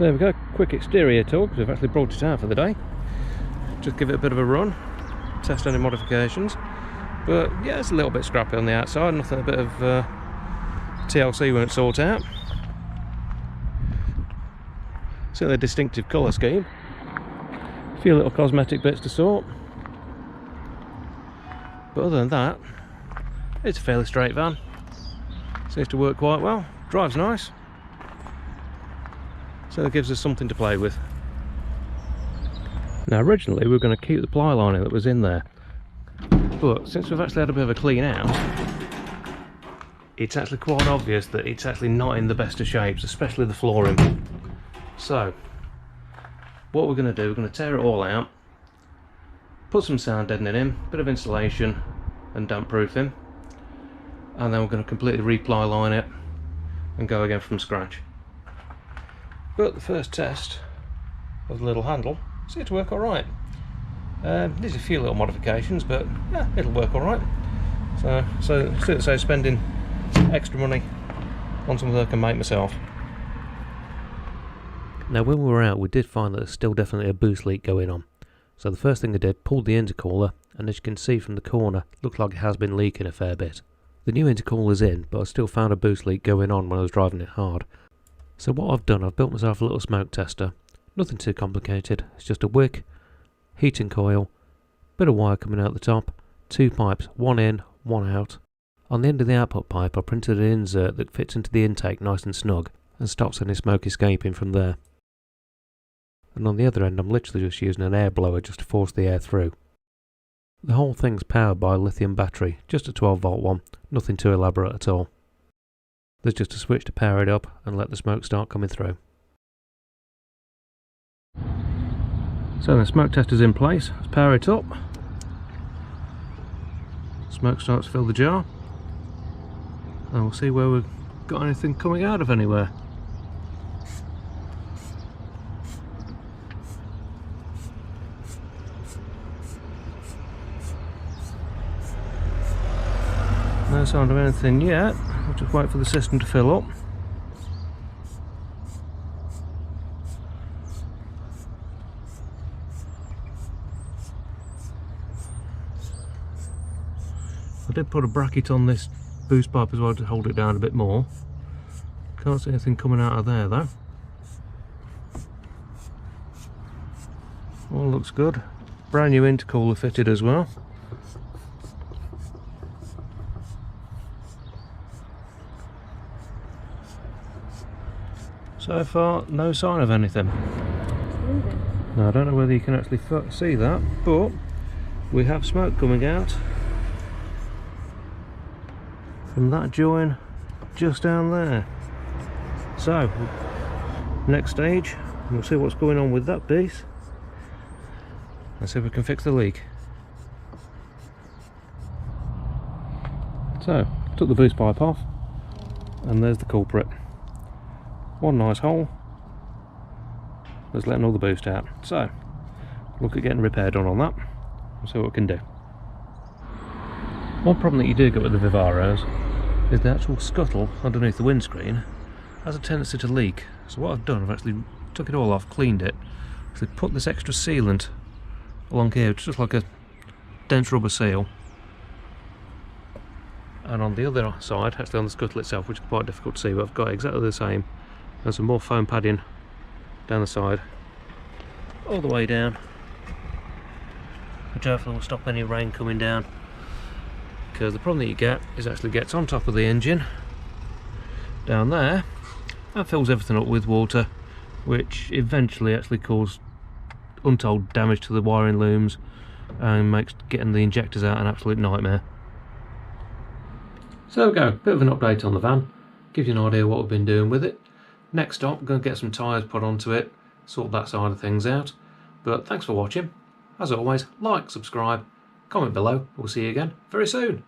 So there we go, quick exterior tour, because we've actually brought it out for the day. Just give it a bit of a run, test any modifications. But yeah, it's a little bit scrappy on the outside, nothing a bit of TLC won't sort out. Certainly a distinctive colour scheme. A few little cosmetic bits to sort. But other than that, it's a fairly straight van. Seems to work quite well, drives nice. So it gives us something to play with. Now originally we were going to keep the ply lining that was in there, but since we've actually had a bit of a clean out, it's actually quite obvious that it's actually not in the best of shapes, especially the flooring. So what we're going to do, we're going to tear it all out, put some sound deadening in, bit of insulation and damp proofing, and then we're going to completely re-ply line it and go again from scratch. But the first test of the little handle seemed to work alright. There's a few little modifications, but yeah, it'll work alright. So spending extra money on something I can make myself. Now when we were out, we did find that there's still definitely a boost leak going on. So the first thing I did, pulled the intercooler, and as you can see from the corner, looks like it has been leaking a fair bit. The new intercooler's in, but I still found a boost leak going on when I was driving it hard. So what I've done, I've built myself a little smoke tester. Nothing too complicated, it's just a wick, heating coil, bit of wire coming out the top, 2 pipes, one in, one out. On the end of the output pipe I printed an insert that fits into the intake nice and snug and stops any smoke escaping from there. And on the other end I'm literally just using an air blower just to force the air through. The whole thing's powered by a lithium battery, just a 12-volt one, nothing too elaborate at all. There's just a switch to power it up and let the smoke start coming through. So the smoke tester's in place, let's power it up. Smoke starts to fill the jar. And we'll see where we've got anything coming out of anywhere. No sign of anything yet. We'll just wait for the system to fill up. I did put a bracket on this boost pipe as well to hold it down a bit more. Can't see anything coming out of there though. All looks good. Brand new intercooler fitted as well. So far, no sign of anything. Now I don't know whether you can actually see that, but we have smoke coming out from that join just down there. So, next stage, we'll see what's going on with that piece and see if we can fix the leak. So, took the boost pipe off and there's the culprit. One nice hole that's letting all the boost out. So look at getting repair done on that and see what we can do. One problem that you do get with the Vivaros is the actual scuttle underneath the windscreen has a tendency to leak. So what I've done, I've actually took it all off, cleaned it, actually put this extra sealant along here, just like a dense rubber seal, and on the other side, actually on the scuttle itself, which is quite difficult to see, but I've got exactly the same, and some more foam padding down the side all the way down, which hopefully will stop any rain coming down, because the problem that you get is it actually gets on top of the engine down there and fills everything up with water, which eventually actually causes untold damage to the wiring looms and makes getting the injectors out an absolute nightmare. So there we go, bit of an update on the van, gives you an idea what we've been doing with it. Next stop, I'm going to get some tyres put onto it, sort that side of things out. But thanks for watching. As always, like, subscribe, comment below. We'll see you again very soon.